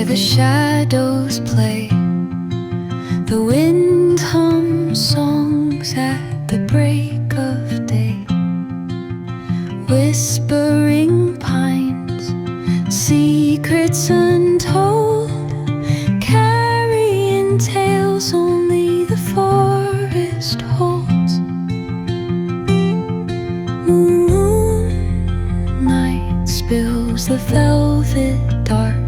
where the shadows play. The wind hums songs at the break of day. Whispering pines, secrets untold, carrying tales only the forest holds. Moonlight spills the velvet dark,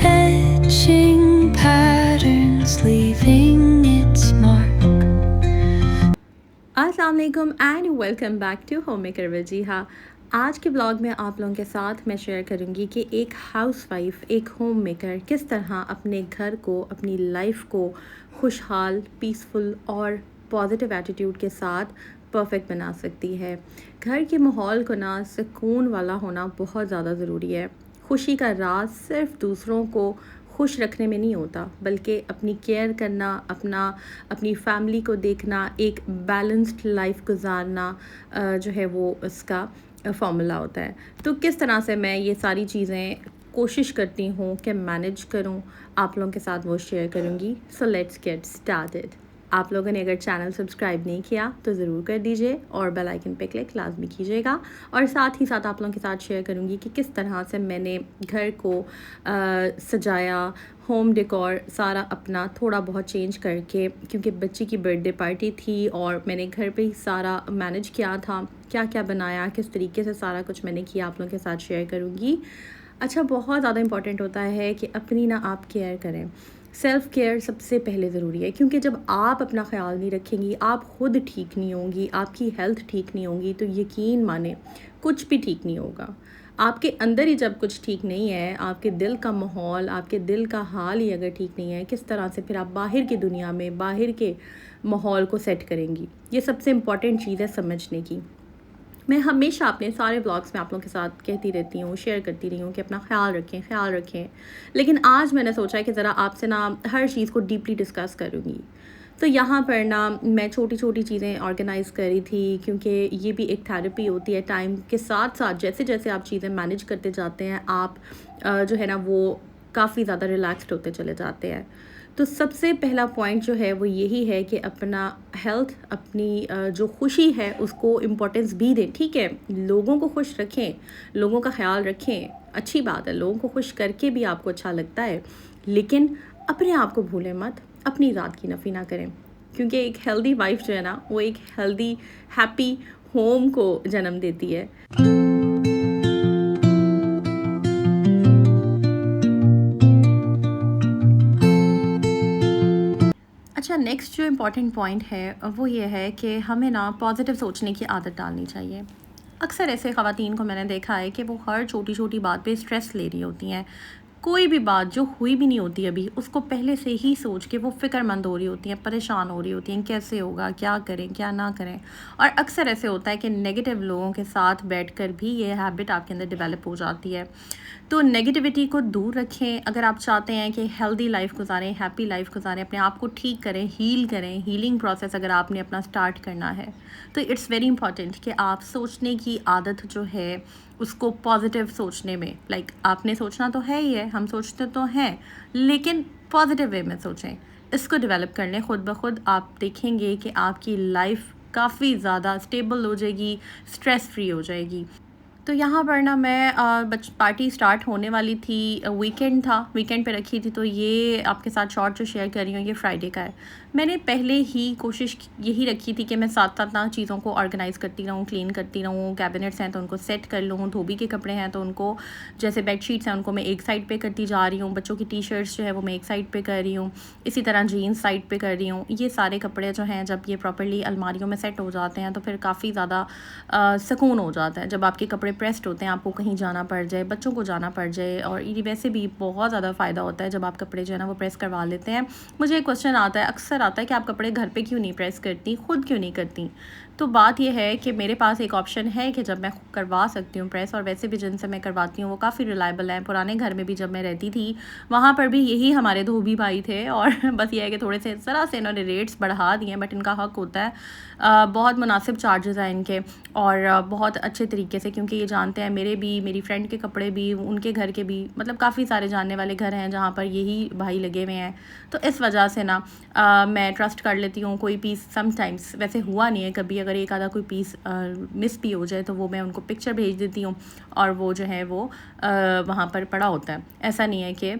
etching patterns, leaving its mark. अस्सलाम वालेकुम and welcome back to home maker with Jiha. आज के blog में आप लोगों के साथ मैं शेयर करूंगी कि एक हाउसवाइफ, एक होम मेकर किस तरह अपने घर को, अपनी लाइफ को खुशहाल, पीसफुल और पॉजिटिव एटीट्यूड के साथ परफेक्ट बना सकती है। घर के माहौल को ना सुकून वाला होना बहुत ज़्यादा ज़रूरी है। खुशी का राज सिर्फ दूसरों को खुश रखने में नहीं होता, बल्कि अपनी केयर करना, अपनी फैमिली को देखना, एक बैलेंस्ड लाइफ गुजारना जो है वो इसका फॉर्मूला होता है। तो किस तरह से मैं ये सारी चीज़ें कोशिश करती हूँ कि मैनेज करूँ, आप लोगों के साथ वो शेयर करूँगी। So let's get started. आप लोगों ने अगर चैनल सब्सक्राइब नहीं किया तो ज़रूर कर दीजिए और बेल आइकन पे क्लिक लाजमी कीजिएगा। और साथ ही साथ आप लोगों के साथ शेयर करूँगी कि किस तरह से मैंने घर को सजाया, होम डेकोर सारा अपना थोड़ा बहुत चेंज करके, क्योंकि बच्ची की बर्थडे पार्टी थी और मैंने घर पे ही सारा मैनेज किया था। क्या क्या बनाया, किस तरीके से सारा कुछ मैंने किया, आप लोगों के साथ शेयर करूँगी। अच्छा, बहुत ज़्यादा इम्पॉर्टेंट होता है कि अपनी ना आप केयर करें। सेल्फ़ केयर सबसे पहले ज़रूरी है, क्योंकि जब आप अपना ख़्याल नहीं रखेंगी, आप ख़ुद ठीक नहीं होंगी, आपकी हेल्थ ठीक नहीं होगी, तो यकीन माने कुछ भी ठीक नहीं होगा। आपके अंदर ही जब कुछ ठीक नहीं है, आपके दिल का माहौल, आपके दिल का हाल ही अगर ठीक नहीं है, किस तरह से फिर आप बाहर की दुनिया में, बाहर के माहौल को सेट करेंगी। ये सबसे इम्पॉर्टेंट चीज़ है समझने की। मैं हमेशा अपने सारे ब्लॉग्स में आप लोगों के साथ कहती रहती हूँ, शेयर करती रही हूँ कि अपना ख्याल रखें। लेकिन आज मैंने सोचा है कि ज़रा आपसे ना हर चीज़ को डीपली डिस्कस करूँगी। तो यहाँ पर ना मैं छोटी छोटी चीज़ें ऑर्गेनाइज़ करी थी, क्योंकि ये भी एक थेरेपी होती है। टाइम के साथ साथ जैसे जैसे आप चीज़ें मैनेज करते जाते हैं, आप जो है ना वो काफ़ी ज़्यादा रिलैक्स्ड होते चले जाते हैं। तो सबसे पहला पॉइंट जो है वो यही है कि अपना हेल्थ, अपनी जो खुशी है उसको इम्पोर्टेंस भी दें। ठीक है, लोगों को खुश रखें, लोगों का ख्याल रखें, अच्छी बात है, लोगों को खुश करके भी आपको अच्छा लगता है, लेकिन अपने आप को भूलें मत, अपनी ज़ात की नफ़ी ना करें। क्योंकि एक हेल्दी वाइफ जो है ना वो एक हेल्दी हैप्पी होम को जन्म देती है। अच्छा, नेक्स्ट जो इम्पॉर्टेंट पॉइंट है वो ये है कि हमें ना पॉजिटिव सोचने की आदत डालनी चाहिए। अक्सर ऐसे ख़वातीन को मैंने देखा है कि वो हर छोटी छोटी बात पे स्ट्रेस ले रही होती हैं। कोई भी बात जो हुई भी नहीं होती अभी, उसको पहले से ही सोच के वो फ़िक्रमंद हो रही होती हैं, परेशान हो रही होती हैं, कैसे होगा, क्या करें, क्या ना करें। और अक्सर ऐसे होता है कि नेगेटिव लोगों के साथ बैठकर भी ये हैबिट आपके अंदर डेवलप हो जाती है। तो नेगेटिविटी को दूर रखें। अगर आप चाहते हैं कि हेल्दी लाइफ गुजारें, हैप्पी लाइफ गुजारें, अपने आप को ठीक करें, हील करें, हीलिंग प्रोसेस अगर आपने अपना स्टार्ट करना है, तो इट्स वेरी इंपॉर्टेंट कि आप सोचने की आदत जो है उसको पॉजिटिव सोचने में, लाइक आपने सोचना तो है ही है, हम सोचते तो हैं, लेकिन पॉजिटिव वे में सोचें। इसको डेवलप कर लें। ख़ुद ब खुद आप देखेंगे कि आपकी लाइफ काफ़ी ज़्यादा स्टेबल हो जाएगी, स्ट्रेस फ्री हो जाएगी। तो यहाँ पर ना मैं पार्टी स्टार्ट होने वाली थी, वीकेंड था, वीकेंड पे रखी थी, तो ये आपके साथ शॉर्ट जो शेयर कर रही हूँ ये फ्राइडे का है। मैंने पहले ही कोशिश यही रखी थी कि मैं साथ साथ ना चीज़ों को ऑर्गेनाइज़ करती रहूँ, क्लीन करती रहूँ। कैबिनेट्स हैं तो उनको सेट कर लूँ, धोबी के कपड़े हैं तो उनको, जैसे बेडशीट्स हैं उनको मैं एक साइड पे करती जा रही हूँ, बच्चों की टी शर्ट्स जो है वो मैं एक साइड पे कर रही हूँ, इसी तरह जीन्स साइड पे कर रही हूँ। ये सारे कपड़े जो हैं जब ये प्रॉपर्ली अलमारियों में सेट हो जाते हैं तो फिर काफ़ी ज़्यादा सुकून हो जाता है। जब आपके कपड़े प्रेस्ड होते हैं, आपको कहीं जाना पड़ जाए, बच्चों को जाना पड़ जाए, और ये वैसे भी बहुत ज़्यादा फ़ायदा होता है जब आप कपड़े जो है ना वो प्रेस करवा लेते हैं। मुझे एक क्वेश्चन आता है, अक्सर आता है कि आप कपड़े घर पे क्यों नहीं प्रेस करती, ख़ुद क्यों नहीं करती? तो बात ये है कि मेरे पास एक ऑप्शन है कि जब मैं करवा सकती हूँ प्रेस, और वैसे भी जिनसे मैं करवाती हूँ वो काफ़ी रिलायबल हैं। पुराने घर में भी जब मैं रहती थी वहाँ पर भी यही हमारे धोबी भाई थे, और बस ये है कि थोड़े से ज़रा से इन्होंने रेट्स बढ़ा दिए हैं, बट इनका हक होता है। बहुत मुनासिब चार्जेस हैं इनके, और बहुत अच्छे तरीके से, क्योंकि ये जानते हैं मेरे भी, मेरी फ्रेंड के कपड़े भी, उनके घर के भी, मतलब काफ़ी सारे जानने वाले घर हैं जहाँ पर यही भाई लगे हुए हैं। तो इस वजह से ना मैं ट्रस्ट कर लेती हूँ। कोई पीस समटाइम्स, वैसे हुआ नहीं है कभी, अगर एक आधा कोई पीस मिस भी हो जाए तो वो मैं उनको पिक्चर भेज देती हूँ, और वो जो है वो वहाँ पर पड़ा होता है, ऐसा नहीं है कि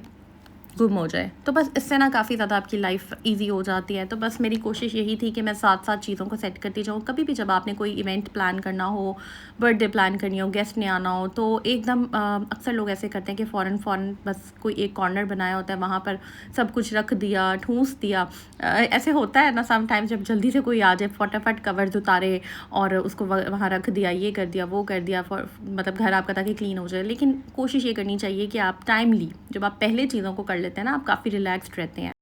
गुम हो जाए। तो बस इससे ना काफ़ी ज़्यादा आपकी लाइफ इजी हो जाती है। तो बस मेरी कोशिश यही थी कि मैं साथ साथ चीज़ों को सेट करती जाऊँ। कभी भी जब आपने कोई इवेंट प्लान करना हो, बर्थडे प्लान करनी हो, गेस्ट ने आना हो, तो एकदम अक्सर लोग ऐसे करते हैं कि फ़ौरन बस कोई एक कॉर्नर बनाया होता है, वहाँ पर सब कुछ रख दिया, ठूँस दिया। ऐसे होता है ना समटाइम्स, जब जल्दी से कोई आ जाए फटाफट कवर्स उतारे और उसको वहाँ रख दिया, ये कर दिया, वो कर दिया, मतलब घर आपका ताकि क्लीन हो जाए। लेकिन कोशिश ये करनी चाहिए कि आप टाइमली, जब आप पहले चीज़ों को कर लेते हैं ना, आप काफ़ी रिलैक्स्ड रहते हैं।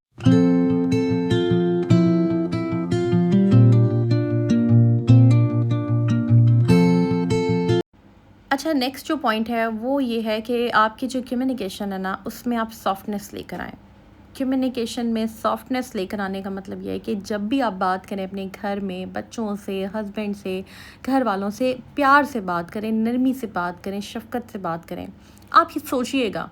अच्छा, नेक्स्ट जो पॉइंट है वो ये है कि आपकी जो कम्युनिकेशन है ना, उसमें आप सॉफ्टनेस लेकर आएँ। कम्युनिकेशन में सॉफ्टनेस लेकर आने का मतलब ये है कि जब भी आप बात करें अपने घर में बच्चों से, हस्बैंड से, घर वालों से, प्यार से बात करें, नरमी से बात करें, शफ़क़त से बात करें। आप ये सोचिएगा,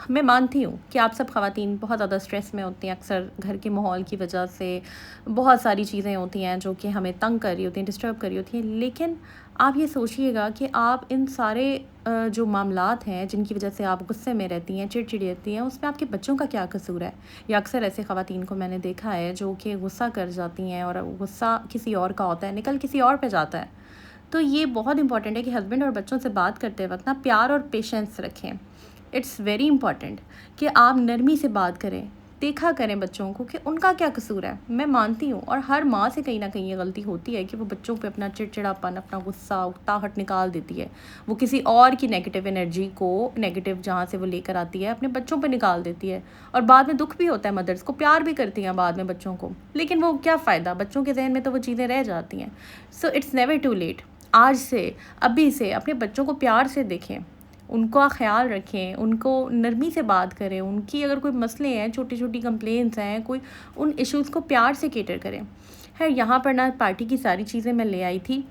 मैं मानती हूँ कि आप सब ख़वातीन बहुत ज़्यादा स्ट्रेस में होती हैं, अक्सर घर के माहौल की वजह से बहुत सारी चीज़ें होती हैं जो कि हमें तंग कर रही होती हैं, डिस्टर्ब कर रही होती हैं। लेकिन आप ये सोचिएगा कि आप इन सारे जो मामलात हैं जिनकी वजह से आप गुस्से में रहती हैं, चिड़चिड़ी रहती हैं, उसमें आपके बच्चों का क्या कसूर है? या अक्सर ऐसे ख़वातीन को मैंने देखा है जो कि गुस्सा कर जाती हैं, और गुस्सा किसी और का होता है, निकल किसी और पे जाता है। तो ये बहुत इंपॉर्टेंट है कि हस्बैंड और बच्चों से बात करते वक्त ना प्यार और पेशेंस रखें। इट्स वेरी इंपॉर्टेंट कि आप नरमी से बात करें, देखा करें बच्चों को कि उनका क्या कसूर है। मैं मानती हूँ, और हर माँ से कहीं ना कहीं ये गलती होती है कि वो बच्चों पे अपना चिड़चिड़ापन, अपना गुस्सा, उकताहट निकाल देती है। वो किसी और की नेगेटिव एनर्जी को, नेगेटिव जहाँ से वो लेकर आती है, अपने बच्चों पे निकाल देती है, और बाद में दुख भी होता है। मदर्स को प्यार भी करती हैं बाद में बच्चों को, लेकिन वो क्या फ़ायदा, बच्चों के जहन में तो वो चीज़ें रह जाती हैं। So it's never too late. आज से, अभी से अपने बच्चों को प्यार से देखें, उनका ख़्याल रखें, उनको नरमी से बात करें, उनकी अगर कोई मसले हैं, छोटी छोटी कंप्लेंट्स हैं, कोई उन इश्यूज़ को प्यार से केटर करें। है, यहाँ पर ना पार्टी की सारी चीज़ें मैं ले आई थी,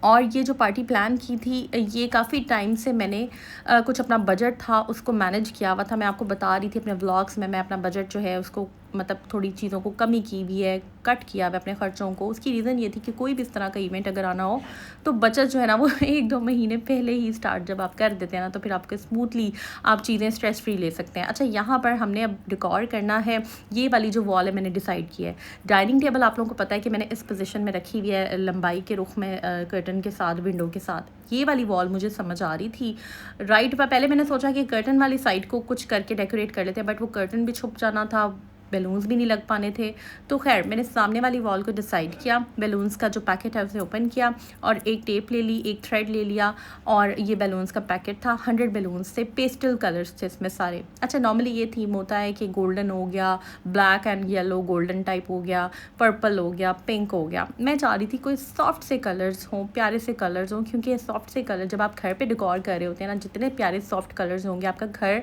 और ये जो पार्टी प्लान की थी, ये काफ़ी टाइम से मैंने कुछ अपना बजट था उसको मैनेज किया हुआ था। मैं आपको बता रही थी अपने व्लॉग्स में, मैं अपना बजट जो है उसको, मतलब थोड़ी चीज़ों को कमी की भी है, कट किया है अपने ख़र्चों को। उसकी रीज़न ये थी कि कोई भी इस तरह का इवेंट अगर आना हो तो बचत जो है ना वो 1-2 महीने पहले ही स्टार्ट जब आप कर देते हैं ना, तो फिर आपके स्मूथली आप चीज़ें स्ट्रेस फ्री ले सकते हैं। अच्छा, यहाँ पर हमने अब डेकोर करना है। ये वाली जो वॉल है मैंने डिसाइड किया है। डाइनिंग टेबल आप लोगों को पता है कि मैंने इस पोजीशन में रखी हुई है, लंबाई के रुख में, कर्टन के साथ, विंडो के साथ। ये वाली वॉल मुझे समझ आ रही थी राइट पर। पहले मैंने सोचा कि कर्टन वाली साइड को कुछ करके डेकोरेट कर लेते हैं, बट वो कर्टन भी छुप जाना था, बैलून्स भी नहीं लग पाने थे। तो खैर मैंने सामने वाली वॉल को डिसाइड किया, बैलून्स का जो पैकेट है उसे ओपन किया, और एक टेप ले ली, एक थ्रेड ले लिया, और ये बैलून्स का पैकेट था। 100 बैलून्स थे, पेस्टल कलर्स थे इसमें सारे। अच्छा, नॉर्मली ये थीम होता है कि गोल्डन हो गया, black and yellow golden type हो गया, पर्पल हो गया, पिंक हो गया। मैं चाह रही थी कोई सॉफ्ट से कलर्स हों, प्यारे से कलर्स हों, क्योंकि सॉफ्ट से कलर जब आप घर पे डेकोर कर रहे होते हैं ना, जितने प्यारे सॉफ्ट कलर्स होंगे, आपका घर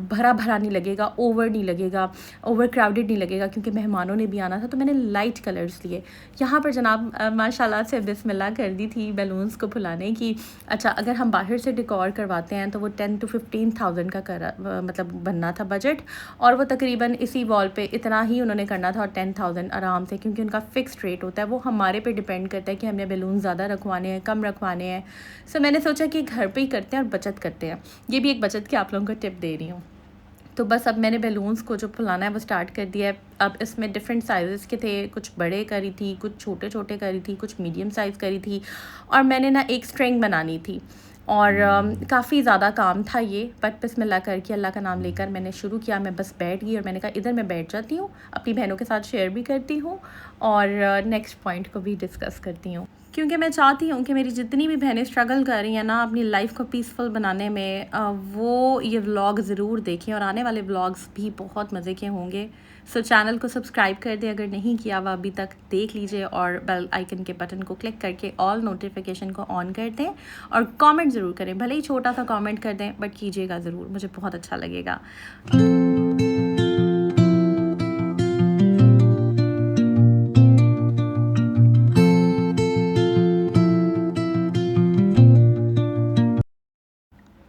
भरा भरा नहीं लगेगा, ओवर नहीं लगेगा, ओवर क्राउडेड नहीं लगेगा, क्योंकि मेहमानों ने भी आना था। तो मैंने लाइट कलर्स लिए। यहाँ पर जनाब माशाल्लाह से बिस्मिल्लाह कर दी थी बैलून्स को फुलाने की। अच्छा, अगर हम बाहर से डेकोर करवाते हैं तो वो 10 to 15,000 का मतलब बनना था बजट, और वो तकरीबन इसी वॉल पे इतना ही उन्होंने करना था, और 10,000 आराम से, क्योंकि उनका फ़िक्स्ड रेट होता है। वो हमारे पे डिपेंड करता है कि हमने बैलून ज़्यादा रखवाने हैं, कम रखवाने हैं। सो मैंने सोचा कि घर पे ही करते हैं और बचत करते हैं। ये भी एक बचत की आप लोगों को टिप दे रही हूँ। तो बस अब मैंने बैलून्स को जो फुलाना है वो स्टार्ट कर दिया है। अब इसमें डिफरेंट साइज़ के थे, कुछ बड़े करी थी, कुछ छोटे छोटे करी थी, कुछ मीडियम साइज़ करी थी, और मैंने ना एक स्ट्रिंग बनानी थी, और काफ़ी ज़्यादा काम था ये, बट बिस्मिल्लाह करके अल्लाह का नाम लेकर मैंने शुरू किया। मैं बस बैठ गई और मैंने कहा इधर मैं बैठ जाती हूँ, अपनी बहनों के साथ शेयर भी करती हूँ और नेक्स्ट पॉइंट को भी डिस्कस करती हूँ। क्योंकि मैं चाहती हूँ कि मेरी जितनी भी बहनें स्ट्रगल कर रही हैं ना अपनी लाइफ को पीसफुल बनाने में, वो ये व्लॉग ज़रूर देखें और आने वाले व्लॉग्स भी बहुत मज़े के होंगे। सो चैनल को सब्सक्राइब कर दें अगर नहीं किया हुआ अभी तक, देख लीजिए और बेल आइकन के बटन को क्लिक करके ऑल नोटिफिकेशन को ऑन कर दें और कमेंट ज़रूर करें, भले ही छोटा सा कमेंट कर दें बट कीजिएगा ज़रूर, मुझे बहुत अच्छा लगेगा।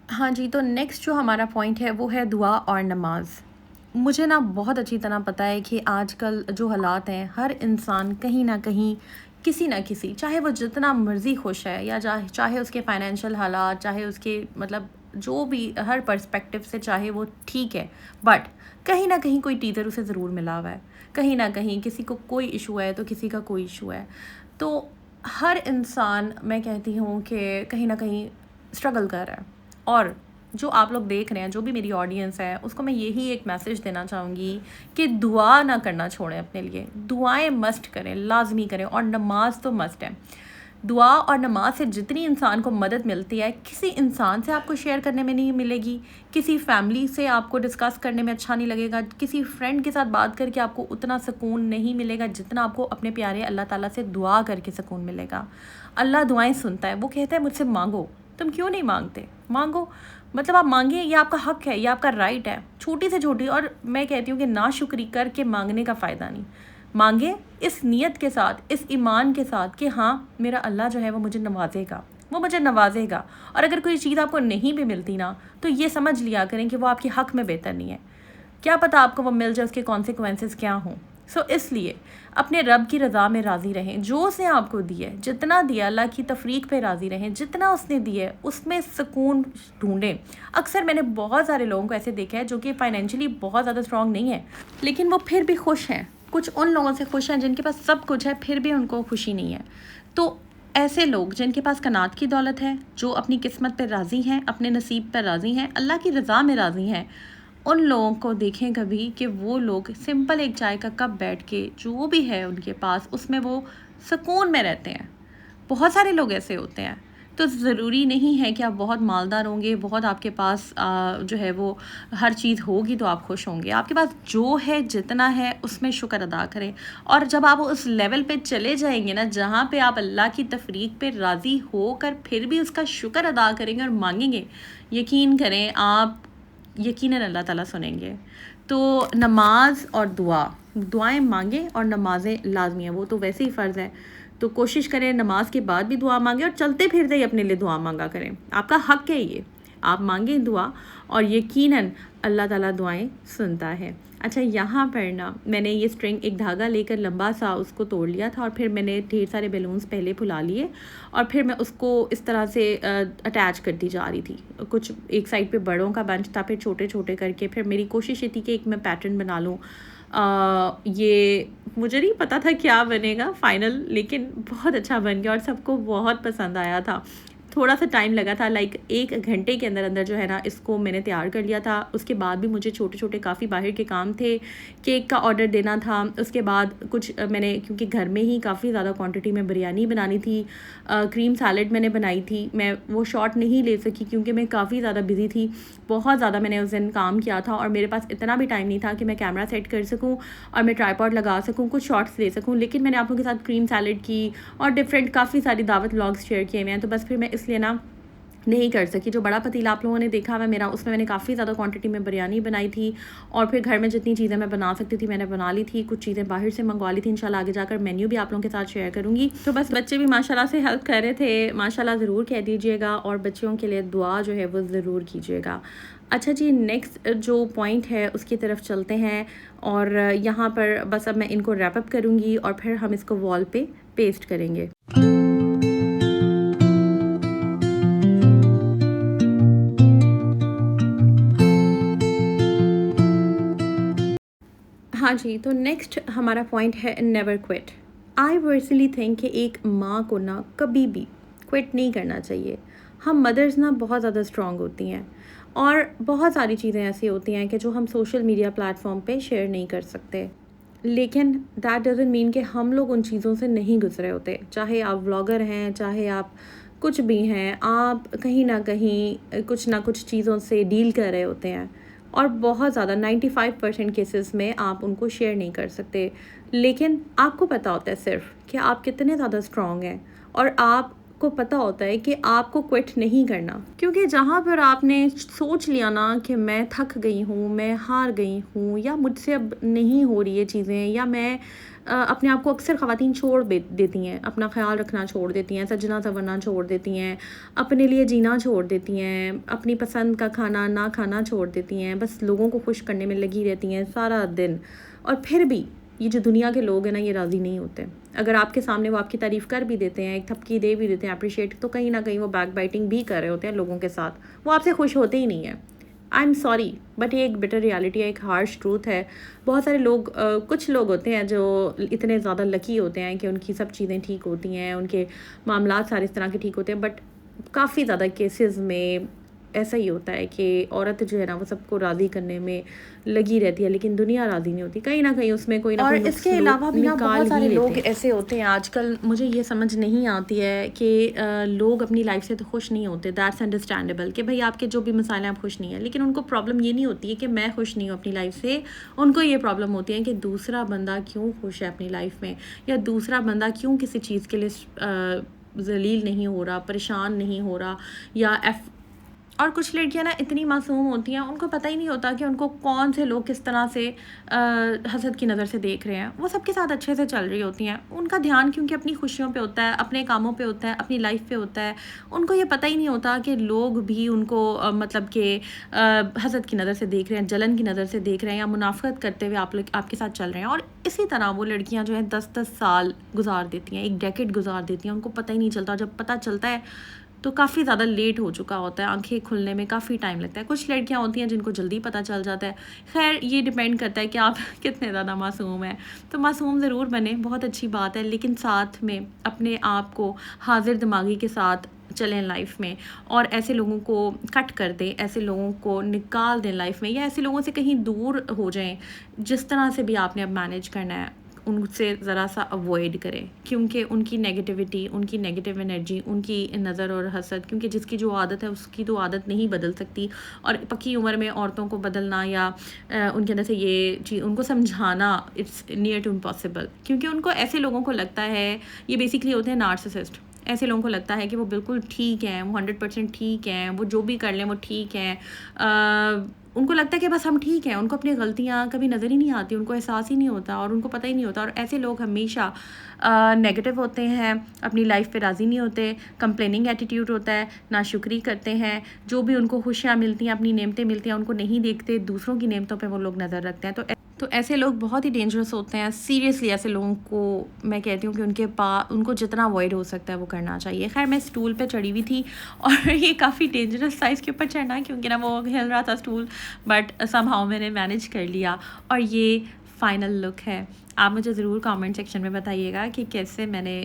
हाँ जी, तो नेक्स्ट जो हमारा पॉइंट है वो है दुआ और नमाज। मुझे ना बहुत अच्छी तरह पता है कि आजकल जो हालात हैं, हर इंसान कहीं ना कहीं किसी ना किसी, चाहे वो जितना मर्ज़ी खुश है या चाहे उसके फाइनेंशियल हालात, चाहे उसके मतलब जो भी हर पर्सपेक्टिव से चाहे वो ठीक है, बट कहीं ना कहीं कोई टीज़र उसे ज़रूर मिला हुआ है। कहीं ना कहीं किसी को कोई इशू है तो किसी का कोई इशू है। तो हर इंसान, मैं कहती हूँ कि कहीं ना कहीं स्ट्रगल कर रहा है। और जो आप लोग देख रहे हैं, जो भी मेरी ऑडियंस है, उसको मैं यही एक मैसेज देना चाहूँगी कि दुआ ना करना छोड़ें अपने लिए। दुआएं मस्ट करें, लाजमी करें, और नमाज तो मस्ट है। दुआ और नमाज से जितनी इंसान को मदद मिलती है, किसी इंसान से आपको शेयर करने में नहीं मिलेगी, किसी फैमिली से आपको डिस्कस करने में अच्छा नहीं लगेगा, किसी फ्रेंड के साथ बात करके आपको उतना सुकून नहीं मिलेगा जितना आपको अपने प्यारे अल्लाह ताला से दुआ करके सुकून मिलेगा। अल्लाह दुआएं सुनता है, वो कहता है मुझसे मांगो। तुम क्यों नहीं मांगते? मांगो, मतलब आप मांगिए, ये आपका हक है, ये आपका राइट है, छोटी से छोटी। और मैं कहती हूँ कि नाशुक्री करके मांगने का फ़ायदा नहीं। मांगे इस नीयत के साथ, इस ईमान के साथ कि हाँ, मेरा अल्लाह जो है वो मुझे नवाजेगा, वो मुझे नवाजेगा। और अगर कोई चीज़ आपको नहीं भी मिलती ना, तो ये समझ लिया करें कि वो आपके हक़ में बेहतर नहीं है। क्या पता आपको वो मिल जाए, उसके कॉन्सिक्वेंसेस क्या हों। सो इसलिए अपने रब की रज़ा में राज़ी रहें। जो उसने आपको दिया है, जितना दिया, अल्लाह की तफरीक पे राज़ी रहें। जितना उसने दिया है उसमें सुकून ढूंढें। अक्सर मैंने बहुत सारे लोगों को ऐसे देखा है जो कि फ़ाइनेंशियली बहुत ज़्यादा स्ट्रॉन्ग नहीं है, लेकिन वो फिर भी खुश हैं। कुछ उन लोगों से खुश हैं जिनके पास सब कुछ है फिर भी उनको खुशी नहीं है। तो ऐसे लोग जिनके पास कनात की दौलत है, जो अपनी किस्मत पर राज़ी हैं, अपने नसीब पर राज़ी हैं, अल्लाह की रज़ा में राज़ी हैं, उन लोगों को देखें कभी कि वो लोग सिंपल एक चाय का कप बैठ के जो भी है उनके पास, उसमें वो सुकून में रहते हैं। बहुत सारे लोग ऐसे होते हैं। तो ज़रूरी नहीं है कि आप बहुत मालदार होंगे, बहुत आपके पास जो है वो हर चीज़ होगी तो आप खुश होंगे। आपके पास जो है, जितना है, उसमें शुक्र अदा करें। और जब आप उस लेवल पे चले जाएंगे ना, जहाँ पे आप अल्लाह की तफरीक पे राज़ी होकर फिर भी उसका शुक्र अदा करेंगे और मांगेंगे, यकीन करें आप, यकीनन अल्लाह ताला सुनेंगे। तो नमाज और दुआएं मांगें और नमाज़ें लाजमी हैं, वो तो वैसे ही फ़र्ज़ है। तो कोशिश करें नमाज के बाद भी दुआ मांगें और चलते फिरते ही अपने लिए दुआ मांगा करें। आपका हक़ है ये, आप मांगें दुआ और यकीनन अल्लाह ताला दुआएं सुनता है। अच्छा, यहाँ पर ना मैंने ये स्ट्रिंग, एक धागा लेकर लंबा सा उसको तोड़ लिया था और फिर मैंने ढेर सारे बैलून्स पहले फुला लिए और फिर मैं उसको इस तरह से अटैच करती जा रही थी। कुछ एक साइड पे बड़ों का बंच था, फिर छोटे छोटे करके, फिर मेरी कोशिश ये थी कि एक मैं पैटर्न बना लूँ। ये मुझे नहीं पता था क्या बनेगा फ़ाइनल, लेकिन बहुत अच्छा बन गया और सबको बहुत पसंद आया था। थोड़ा सा टाइम लगा था, लाइक 1 घंटे के अंदर अंदर जो है ना इसको मैंने तैयार कर लिया था। उसके बाद भी मुझे छोटे छोटे काफ़ी बाहर के काम थे, केक का ऑर्डर देना था। उसके बाद कुछ मैंने, क्योंकि घर में ही काफ़ी ज़्यादा क्वांटिटी में बिरयानी बनानी थी, क्रीम सैलड मैंने बनाई थी। मैं वो शॉट नहीं ले सकी क्योंकि मैं काफ़ी ज़्यादा बिज़ी थी, बहुत ज़्यादा मैंने उस दिन काम किया था और मेरे पास इतना भी टाइम नहीं था कि मैं कैमरा सेट कर सकूँ और मैं ट्राईपॉड लगा सकूँ, कुछ शॉट्स ले सकूँ। लेकिन मैंने आप लोगों के साथ क्रीम सैलड की और डिफरेंट काफ़ी सारी दावत व्लॉग्स शेयर किए हुए हैं, तो बस फिर मैं इसलिए ना नहीं कर सकी। जो बड़ा पतीला आप लोगों ने देखा हुआ मेरा, उसमें मैंने काफ़ी ज़्यादा क्वांटिटी में बिरयानी बनाई थी और फिर घर में जितनी चीज़ें मैं बना सकती थी मैंने बना ली थी। कुछ चीज़ें बाहर से मंगवा ली थी, इंशाल्लाह आगे जाकर मेन्यू भी आप लोगों के साथ शेयर करूँगी। तो बस बच्चे भी माशाल्लाह से हेल्प कर रहे थे, माशाल्लाह ज़रूर कह दीजिएगा और बच्चियों के लिए दुआ जो है वो ज़रूर कीजिएगा। अच्छा जी, नेक्स्ट जो पॉइंट है उसकी तरफ चलते हैं और यहाँ पर बस अब मैं इनको रैप अप करूँगी और फिर हम इसको वॉल पे पेस्ट करेंगे। हाँ जी, तो नेक्स्ट हमारा पॉइंट है never quit. I personally think कि एक माँ को ना कभी भी क्विट नहीं करना चाहिए। हम मदर्स ना बहुत ज़्यादा स्ट्रॉन्ग होती हैं और बहुत सारी चीज़ें ऐसी होती हैं कि जो हम सोशल मीडिया प्लेटफॉर्म पे शेयर नहीं कर सकते। लेकिन दैट डज़न्ट मीन कि हम लोग उन चीज़ों से नहीं गुजरे होते। चाहे आप व्लॉगर हैं, चाहे आप कुछ भी हैं, आप कहीं न कहीं कुछ ना कुछ चीज़ों से डील कर रहे होते हैं और बहुत ज़्यादा 95% केसेस में आप उनको शेयर नहीं कर सकते। लेकिन आपको पता होता है सिर्फ़ कि आप कितने ज़्यादा स्ट्रॉन्ग हैं और आपको पता होता है कि आपको क्विट नहीं करना। क्योंकि जहाँ पर आपने सोच लिया ना कि मैं थक गई हूँ, मैं हार गई हूँ या मुझसे अब नहीं हो रही है चीज़ें, या मैं अपने आप को अक्सर ख़वातीन छोड़ देती हैं, अपना ख़्याल रखना छोड़ देती हैं, सजना संवरना छोड़ देती हैं, अपने लिए जीना छोड़ देती हैं, अपनी पसंद का खाना ना खाना छोड़ देती हैं, बस लोगों को खुश करने में लगी रहती हैं सारा दिन। और फिर भी ये जो दुनिया के लोग हैं ना, ये राज़ी नहीं होते। अगर आपके सामने वो आपकी तारीफ़ कर भी देते हैं, एक थपकी दे भी देते हैं, अप्रिशिएट, तो कहीं ना कहीं वो बैक बाइटिंग भी कर रहे होते हैं लोगों के साथ, वो आपसे खुश होते ही नहीं है। आई एम सॉरी, बट ये एक बिटर रियलिटी है, एक हार्श ट्रूथ है। बहुत सारे लोग कुछ लोग होते हैं जो इतने ज़्यादा लकी होते हैं कि उनकी सब चीज़ें ठीक होती हैं, उनके मामलात सारे इस तरह के ठीक होते हैं, बट काफ़ी ज़्यादा केसेस में ऐसा ही होता है कि औरत जो है ना, वो सबको राज़ी करने में लगी रहती है, लेकिन दुनिया राज़ी नहीं होती, कहीं ना कहीं उसमें कोई ना और कोई इसके नुक्स अलावा भी ना निकाल बहुत ही सारे लेते लोग हैं। ऐसे होते हैं आजकल, मुझे ये समझ नहीं आती है कि लोग अपनी लाइफ से तो खुश नहीं होते, दैट्स अंडरस्टैंडेबल कि भाई आपके जो भी मसाले हैं आप खुश नहीं हैं, लेकिन उनको प्रॉब्लम ये नहीं होती है कि मैं खुश नहीं हूँ अपनी लाइफ से। उनको ये प्रॉब्लम होती है कि दूसरा बंदा क्यों खुश है अपनी लाइफ में, या दूसरा बंदा क्यों किसी चीज़ के लिए जलील नहीं हो रहा, परेशान नहीं हो रहा, या और कुछ लड़कियां ना इतनी मासूम होती हैं, उनको पता ही नहीं होता कि उनको कौन से लोग किस तरह से हसद की नज़र से देख रहे हैं। वो सबके साथ अच्छे से चल रही होती हैं, उनका ध्यान क्योंकि अपनी खुशियों पे होता है, अपने कामों पे होता है, अपनी लाइफ पे होता है। उनको ये पता ही नहीं होता कि लोग भी उनको मतलब कि हसद की नज़र से देख रहे हैं, जलन की नज़र से देख रहे हैं, या मुनाफरत करते हुए आप लोग आपके साथ चल रहे हैं। और इसी तरह वो लड़कियाँ जो हैं 10-10 साल गुजार देती हैं, एक डेकेड गुजार देती हैं, उनको पता ही नहीं चलता। जब पता चलता है तो काफ़ी ज़्यादा लेट हो चुका होता है, आंखें खुलने में काफ़ी टाइम लगता है। कुछ लड़कियां होती हैं जिनको जल्दी पता चल जाता है। खैर, ये डिपेंड करता है कि आप कितने ज़्यादा मासूम हैं। तो मासूम ज़रूर बने, बहुत अच्छी बात है, लेकिन साथ में अपने आप को हाजिर दिमागी के साथ चलें लाइफ में, और ऐसे लोगों को कट कर दें, ऐसे लोगों को निकाल दें लाइफ में, या ऐसे लोगों से कहीं दूर हो जाएं। जिस तरह से भी आपने अब मैनेज करना है, उनसे ज़रा सा अवॉइड करें, क्योंकि उनकी नेगेटिविटी, उनकी नेगेटिव एनर्जी, उनकी नज़र और हसद, क्योंकि जिसकी जो आदत है उसकी तो आदत नहीं बदल सकती। और पक्की उम्र में औरतों को बदलना या उनके अंदर से ये चीज़ उनको समझाना, इट्स नियर टू इम्पॉसिबल। क्योंकि उनको ऐसे लोगों को लगता है, ये बेसिकली होते हैं नार्सिसिस्ट, ऐसे लोगों को लगता है कि वो बिल्कुल ठीक हैं, वो 100% ठीक हैं, वो जो भी कर लें वो ठीक हैं। उनको लगता है कि बस हम ठीक हैं, उनको अपनी गलतियाँ कभी नज़र ही नहीं आती, उनको एहसास ही नहीं होता और उनको पता ही नहीं होता। और ऐसे लोग हमेशा नेगेटिव होते हैं, अपनी लाइफ पे राज़ी नहीं होते, कंप्लेनिंग एटीट्यूड होता है, नाशुक्री करते हैं, जो भी उनको खुशियाँ मिलती हैं, अपनी नेमतें मिलती हैं, उनको नहीं देखते, दूसरों की नेमतों पे वो लोग नज़र रखते हैं। तो ऐसे लोग बहुत ही डेंजरस होते हैं। सीरियसली ऐसे लोगों को मैं कहती हूँ कि उनको जितना अवॉइड हो सकता है वो करना चाहिए। खैर, मैं स्टूल पे चढ़ी हुई थी और ये काफ़ी डेंजरस था इसके ऊपर चढ़ना, क्योंकि ना वो हिल रहा था स्टूल, बट समहाउ मैंने मैनेज कर लिया। और ये फाइनल लुक है। आप मुझे ज़रूर कमेंट सेक्शन में बताइएगा कि कैसे मैंने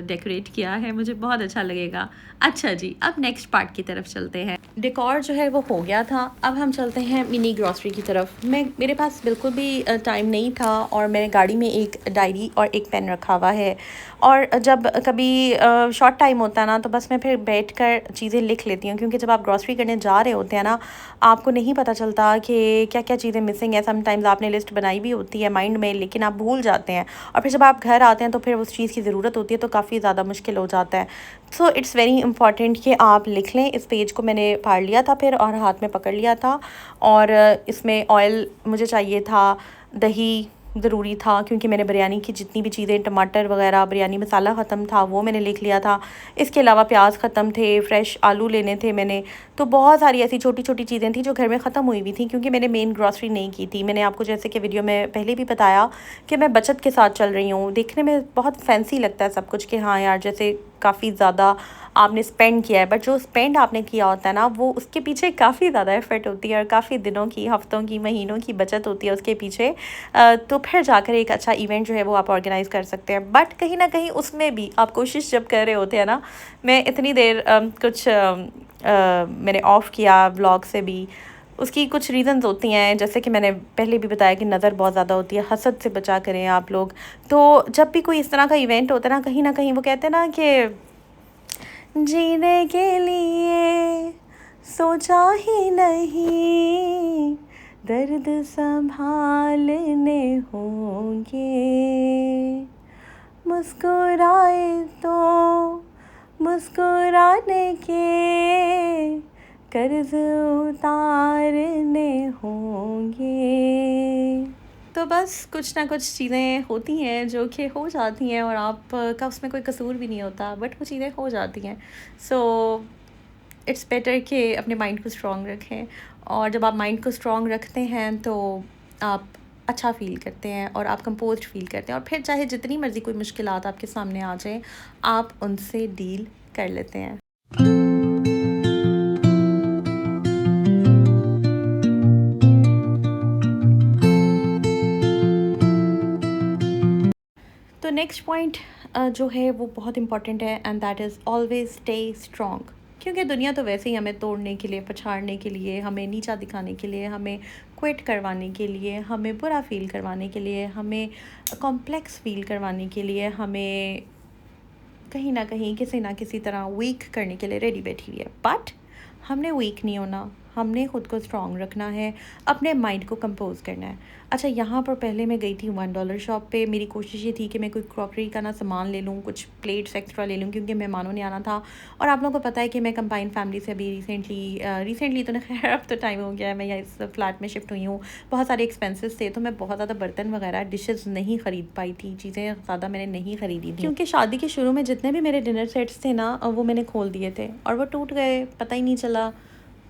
डेकोरेट किया है, मुझे बहुत अच्छा लगेगा। अच्छा जी, अब नेक्स्ट पार्ट की तरफ चलते हैं। डेकोर जो है वो हो गया था, अब हम चलते हैं मिनी ग्रॉसरी की तरफ। मेरे पास बिल्कुल भी टाइम नहीं था, और मेरे गाड़ी में एक डायरी और एक पेन रखा हुआ है, और जब कभी शॉर्ट टाइम होता है ना, तो बस मैं फिर बैठ कर चीज़ें लिख लेती हूँ। क्योंकि जब आप ग्रॉसरी करने जा रहे होते हैं ना, आपको नहीं पता चलता कि क्या क्या चीज़ें मिसिंग है। समटाइम्स आपने लिस्ट बनाई भी होती है माइंड में, लेकिन आप भूल जाते हैं, और फिर जब आप घर आते हैं तो फिर उस चीज़ की ज़रूरत होती है, तो काफ़ी ज़्यादा मुश्किल हो जाता है। सो इट्स वेरी इंपॉर्टेंट कि आप लिख लें। इस पेज को मैंने फाड़ लिया था फिर, और हाथ में पकड़ लिया था, और इसमें ऑयल मुझे चाहिए था, दही ज़रूरी था, क्योंकि मैंने बिरयानी की जितनी भी चीज़ें, टमाटर वगैरह, बिरयानी मसाला ख़त्म था वो मैंने लिख लिया था। इसके अलावा प्याज ख़त्म थे, फ्रेश आलू लेने थे मैंने। तो बहुत सारी ऐसी छोटी छोटी चीज़ें थी जो घर में ख़त्म हुई हुई थी, क्योंकि मैंने मेन ग्रॉसरी नहीं की थी। मैंने आपको जैसे कि वीडियो में पहले भी बताया कि मैं बचत के साथ चल रही हूँ। देखने में बहुत फैंसी लगता है सब कुछ कि हाँ यार, जैसे काफ़ी ज़्यादा आपने स्पेंड किया है, बट जो स्पेंड आपने किया होता है ना, वो उसके पीछे काफ़ी ज़्यादा एफर्ट होती है, और काफ़ी दिनों की, हफ्तों की, महीनों की बचत होती है उसके पीछे। तो फिर जाकर एक अच्छा इवेंट जो है वो आप ऑर्गेनाइज़ कर सकते हैं। बट कहीं ना कहीं उसमें भी आप कोशिश जब कर रहे होते हैं ना, मैं इतनी देर मैंने ऑफ़ किया व्लॉग से भी, उसकी कुछ रीज़न्स होती हैं, जैसे कि मैंने पहले भी बताया कि नज़र बहुत ज़्यादा होती है, हसद से बचा करें आप लोग। तो जब भी कोई इस तरह का इवेंट होता है ना कहीं वो कहते हैं ना कि जीने के लिए सोचा ही नहीं, दर्द संभालने होंगे, मुस्कुराए तो मुस्कुराने के कर्ज उतारने होंगे। तो बस कुछ ना कुछ चीज़ें होती हैं जो कि हो जाती हैं और आपका उसमें कोई कसूर भी नहीं होता, बट वो चीज़ें हो जाती हैं। सो इट्स बेटर कि अपने माइंड को स्ट्रॉन्ग रखें, और जब आप माइंड को स्ट्रॉन्ग रखते हैं तो आप अच्छा फ़ील करते हैं और आप कंपोज्ड फ़ील करते हैं, और फिर चाहे जितनी मर्ज़ी कोई मुश्किलात आपके सामने आ जाए, आप उनसे डील कर लेते हैं। तो नेक्स्ट पॉइंट जो है वो बहुत इम्पॉर्टेंट है, and that is always stay strong. क्योंकि दुनिया तो वैसे ही हमें तोड़ने के लिए, पछाड़ने के लिए, हमें नीचा दिखाने के लिए, हमें क्विट करवाने के लिए, हमें बुरा फ़ील करवाने के लिए, हमें कॉम्प्लेक्स फ़ील करवाने के लिए, हमें कहीं ना कहीं किसी ना किसी तरह वीक करने के लिए रेडी बैठी हुई है। बट हमने वीक नहीं होना, हमने ख़ुद को स्ट्रॉन्ग रखना है, अपने माइंड को कंपोज करना है। अच्छा, यहाँ पर पहले मैं गई थी $1 शॉप पे। मेरी कोशिश ये थी कि मैं कोई क्रॉकरी का ना सामान ले लूँ, कुछ प्लेट्स एक्स्ट्रा ले लूँ, क्योंकि मेहमानों ने आना था। और आप लोगों को पता है कि मैं कंबाइंड फैमिली से अभी रिसेंटली तो खैर अब तो टाइम हो गया है, मैं यहाँ इस फ्लैट में शिफ्ट हुई हूँ। बहुत सारे एक्सपेंसेस थे, तो मैं बहुत ज़्यादा बर्तन वगैरह डिशेज़ नहीं ख़रीद पाई थी, चीज़ें ज़्यादा मैंने नहीं ख़रीदी थी, क्योंकि शादी के शुरू में जितने भी मेरे डिनर सेट्स थे ना, वो मैंने खोल दिए थे और वो टूट गए, पता ही नहीं चला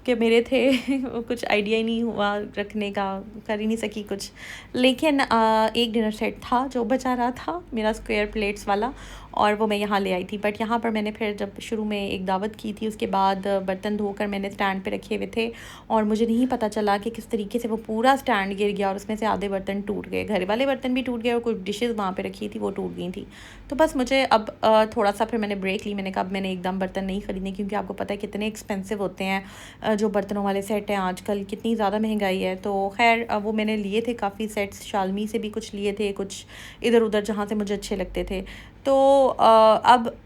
कि मेरे थे। वो कुछ आइडिया ही नहीं हुआ रखने का, कर ही नहीं सकी कुछ। लेकिन एक डिनर सेट था जो बचा रहा था, मेरा स्क्वायर प्लेट्स वाला, और वो मैं यहाँ ले आई थी। बट यहाँ पर मैंने फिर जब शुरू में एक दावत की थी, उसके बाद बर्तन धोकर मैंने स्टैंड पे रखे हुए थे, और मुझे नहीं पता चला कि किस तरीके से वो पूरा स्टैंड गिर गया और उसमें से आधे बर्तन टूट गए। घर वाले बर्तन भी टूट गए और कुछ डिशेज़ वहाँ पे रखी थी वो टूट गई थी। तो बस मुझे अब थोड़ा सा फिर मैंने ब्रेक ली। मैंने कहा अब मैंने एकदम बर्तन नहीं ख़रीदने, क्योंकि आपको पता है कितने एक्सपेंसिव होते हैं जो बर्तनों वाले सेट हैं आजकल, कितनी ज़्यादा महंगाई है। तो खैर वो मैंने लिए थे काफ़ी सेट्स, शालमी से भी कुछ लिए थे, कुछ इधर उधर जहाँ से मुझे अच्छे लगते थे। तो अब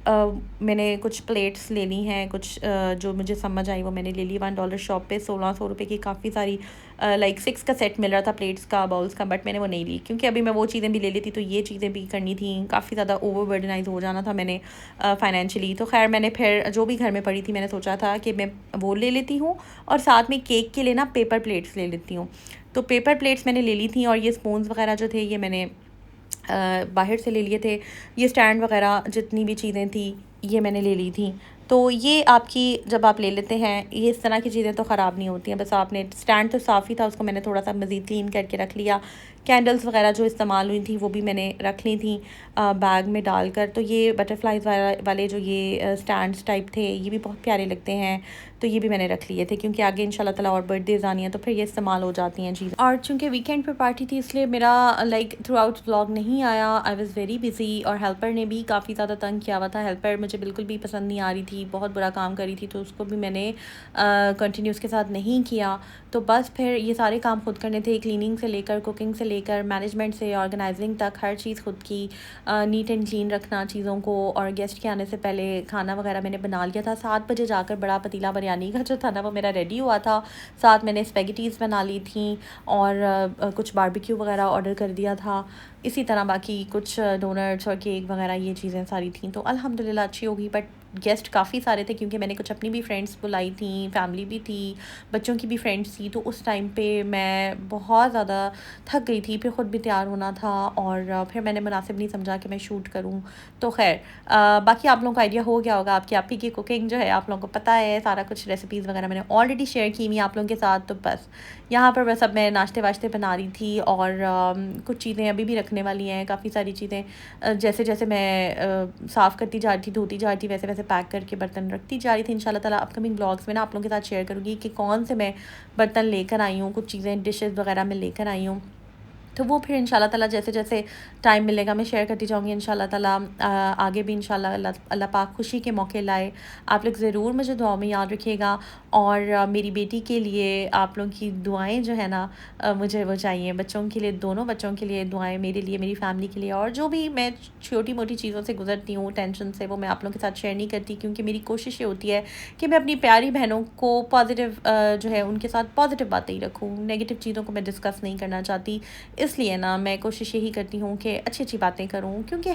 मैंने कुछ प्लेट्स ले ली हैं, कुछ जो मुझे समझ आई वो मैंने ले ली। $1 शॉप पे 1600 रुपये की काफ़ी सारी लाइक 6 का सेट मिल रहा था प्लेट्स का, बाउल्स का, बट मैंने वो नहीं ली, क्योंकि अभी मैं वो चीज़ें भी ले लेती तो ये चीज़ें भी करनी थी, काफ़ी ज़्यादा ओवरबर्डनाइज हो जाना था मैंने फाइनेंशियली। तो खैर मैंने फिर जो भी घर में पड़ी थी, मैंने सोचा था कि मैं वो ले लेती हूँ, और साथ में केक के लिए ना पेपर प्लेट्स ले लेती हूँ। तो पेपर प्लेट्स मैंने ले ली थी, और ये स्पून्स वगैरह जो थे ये मैंने बाहर से ले लिए थे। ये स्टैंड वगैरह जितनी भी चीज़ें थी ये मैंने ले ली थी। तो ये आपकी जब आप ले लेते हैं, ये इस तरह की चीज़ें तो ख़राब नहीं होती हैं। बस आपने, स्टैंड तो साफ़ ही था, उसको मैंने थोड़ा सा मज़ीद क्लीन करके रख लिया। कैंडल्स वगैरह जो इस्तेमाल हुई थी वो भी मैंने रख ली थी बैग में डालकर। तो ये बटरफ्लाइज वाले जो ये स्टैंड्स टाइप थे, ये भी बहुत प्यारे लगते हैं, तो ये भी मैंने रख लिए थे, क्योंकि आगे इंशाल्लाह ताला और बर्थडेज़ आनी है तो फिर ये इस्तेमाल हो जाती हैं चीज़ें। और चूँकि वीकेंड पे पार्टी थी, इसलिए मेरा लाइक थ्रू आउट व्लॉग नहीं आया। आई वाज़ वेरी बिज़ी, और हेल्पर ने भी काफ़ी ज़्यादा तंग किया हुआ था। हेल्पर मुझे बिल्कुल भी पसंद नहीं आ रही थी, बहुत बुरा काम कर रही थी, तो उसको भी मैंने कंटिन्यू उसके साथ नहीं किया। तो बस फिर ये सारे काम खुद करने थे, क्लीनिंग से लेकर, कुकिंग से लेकर, मैनेजमेंट से ऑर्गेनाइजिंग तक, हर चीज़ खुद की, नीट एंड क्लीन रखना चीज़ों को। और गेस्ट के आने से पहले खाना वगैरह मैंने बना लिया था। 7 बजे जाकर बड़ा पतीला बिरयानी का जो था ना वो मेरा रेडी हुआ था। साथ मैंने स्पेगेटीज़ बना ली थी, और कुछ बारबेक्यू वगैरह ऑर्डर कर दिया था। इसी तरह बाकी कुछ डोनट्स और केक वगैरह ये चीज़ें सारी थी, तो अल्हम्दुलिल्लाह अच्छी होगी। बट गेस्ट काफ़ी सारे थे, क्योंकि मैंने कुछ अपनी भी फ्रेंड्स बुलाई थी, फैमिली भी थी, बच्चों की भी फ्रेंड्स थी। तो उस टाइम पे मैं बहुत ज़्यादा थक गई थी, फिर ख़ुद भी तैयार होना था, और फिर मैंने मुनासिब नहीं समझा कि मैं शूट करूं। तो खैर बाकी आप लोगों को आइडिया हो गया होगा, आपकी आपकी की कुकिंग जो है आप लोगों को पता है, सारा कुछ रेसिपीज़ वगैरह मैंने ऑलरेडी शेयर की हुई आप लोगों के साथ। तो बस यहाँ पर बस अब मैं नाश्ते वाश्ते बना रही थी, और कुछ चीज़ें अभी भी रखने वाली हैं, काफ़ी सारी चीज़ें जैसे जैसे मैं साफ़ करती जा रही थी, धोती जा रही थी, वैसे वैसे पैक करके बर्तन रखती जा रही थी। इंशाल्लाह ताला अपकमिंग ब्लॉग्स में ना आप लोगों के साथ शेयर करूँगी कि कौन से मैं बर्तन लेकर आई हूँ, कुछ चीज़ें डिशेज़ वगैरह मैं लेकर आई हूँ। तो वो फिर इंशाल्लाह ताला जैसे जैसे टाइम मिलेगा मैं शेयर करती जाऊँगी इंशाल्लाह ताला। आगे भी इंशाल्लाह अल्लाह पाक खुशी के मौके लाए। आप लोग ज़रूर मुझे दुआओं में याद रखिएगा और मेरी बेटी के लिए आप लोगों की दुआएं जो है ना मुझे वो चाहिए। बच्चों के लिए, दोनों बच्चों के लिए दुआएं, मेरे लिए, मेरी फैमिली के लिए। और जो भी मैं छोटी मोटी चीज़ों से गुजरती हूँ, टेंशन से, वो मैं आप लोगों के साथ शेयर नहीं करती, क्योंकि मेरी कोशिश ये होती है कि मैं अपनी प्यारी बहनों को पॉजिटिव जो है उनके साथ पॉजिटिव बातें ही रखूँ। नेगेटिव चीज़ों को मैं डिस्कस नहीं करना चाहती। इसलिए ना मैं कोशिश यही करती हूँ कि अच्छी अच्छी बातें करूँ, क्योंकि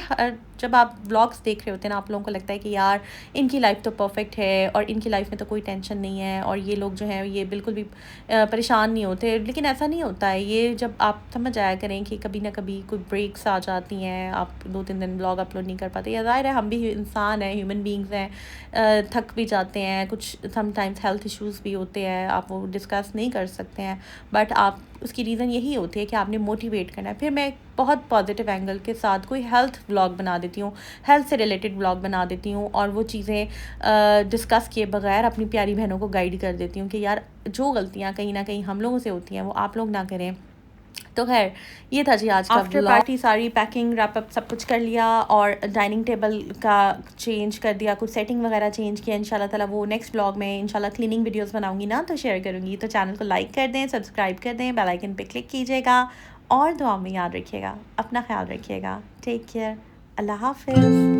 जब आप व्लॉग्स देख रहे होते हैं ना, आप लोगों को लगता है कि यार इनकी लाइफ तो परफेक्ट है और इनकी लाइफ में तो कोई टेंशन नहीं है और ये लोग जो हैं ये बिल्कुल भी परेशान नहीं होते। लेकिन ऐसा नहीं होता है। ये जब आप समझ आया करें कि कभी ना कभी कोई ब्रेक्स आ जाती हैं, आप 2-3 दिन व्लॉग अपलोड नहीं कर पाते, या ज़ाहिर है हम भी इंसान हैं, ह्यूमन बींग्स हैं, थक भी जाते हैं, कुछ समटाइम्स हेल्थ इश्यूज़ भी होते हैं, आप वो डिस्कस नहीं कर सकते हैं। बट आप उसकी रीज़न यही होती है कि आपने मोटिवेट करना है। फिर मैं बहुत पॉजिटिव एंगल के साथ कोई हेल्थ व्लॉग बना देती हूँ, हेल्थ से रिलेटेड व्लॉग बना देती हूँ और वो चीज़ें डिस्कस किए बगैर अपनी प्यारी बहनों को गाइड कर देती हूँ कि यार जो गलतियाँ कहीं ना कहीं हम लोगों से होती हैं वो आप लोग ना करें। तो खैर ये था जी आज का आफ्टर पार्टी। सारी पैकिंग रैप अप सब कुछ कर लिया और डाइनिंग टेबल का चेंज कर दिया, कुछ सेटिंग वगैरह चेंज किया। इंशाल्लाह ताला वो नेक्स्ट व्लॉग में इंशाल्लाह क्लीनिंग वीडियोस बनाऊंगी ना, तो शेयर करूंगी। तो चैनल को लाइक कर दें, सब्सक्राइब कर दें, बेल आइकन पे क्लिक कीजिएगा और दुआ में याद रखिएगा। अपना ख्याल रखिएगा। Take care. अल्लाह हाफिज़।